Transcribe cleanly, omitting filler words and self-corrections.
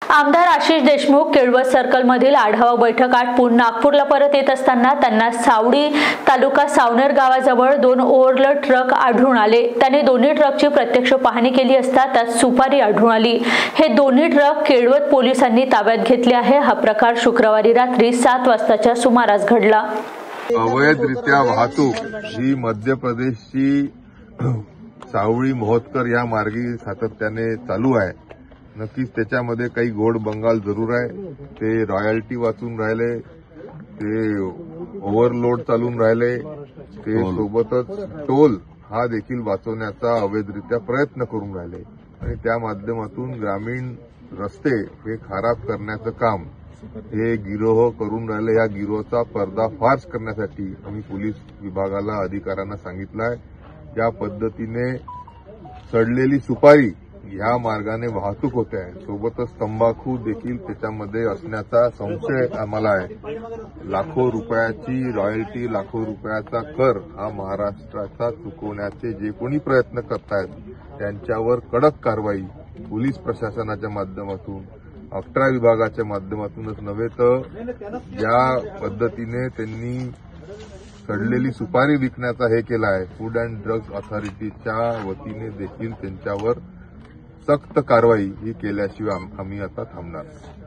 आमदार आशिष देशमुख केळवद सर्कलमधील आढावा बैठक आटपून नागपूरला परत येत असताना त्यांना सावडी तालुका सावनेर गावाजवळ 2 ओव्हरलोड ट्रक आढळून आले। त्यांनी दोन्ही ट्रकची प्रत्यक्ष पाहणी केली असता त्यात सुपारी आढळून आली। हे दोन्ही ट्रक केळवद पोलिसांनी ताब्यात घेतले आहे। हा प्रकार शुक्रवारी रात्री 7 वाजताच्या सुमारास घडला। अवैधरित्या वाहतूक ही मध्य प्रदेशची सावळी मोहतकर या मार्गी सातत्याने चालू आहे। नक्कीच त्याच्यामध्ये काही गोड बंगाल जरूर आहे। ते रॉयल्टी वाचून राहिले, ते ओव्हरलोड चालून राहिले, ते सोबतच टोल हा देखील वाचवण्याचा अवैधरित्या प्रयत्न करून राहिले आणि त्या माध्यमातून ग्रामीण रस्ते हे खराब करण्याचं काम हे गिरोह करून राहिले। या गिरोहचा पर्दाफाश करण्यासाठी आम्ही पोलीस विभागाला अधिकाऱ्यांना सांगितलं आहे। ज्या पद्धतीने सडलेली सुपारी ह्या मार्गाने वाहतूक होते आहे, सोबतच तंबाखू देखील त्याच्यामध्ये असण्याचा संशय आम्हाला आहे। लाखो रुपयाची रॉयल्टी, लाखो रुपयाचा कर हा महाराष्ट्राचा चुकवण्याचे जे कोणी प्रयत्न करतायत त्यांच्यावर कडक कारवाई पोलीस प्रशासनाच्या माध्यमातून, अबकारी विभागाच्या माध्यमातूनच नव्हे तर ज्या पद्धतीने त्यांनी सडलेली सुपारी विकण्याचा हे केला आहे, फूड अँड ड्रग्ज ऑथॉरिटीच्या वतीने देखील त्यांच्यावर सक्त कारवाई ही केल्याशिवाय आम्ही आता थांबणार नाही।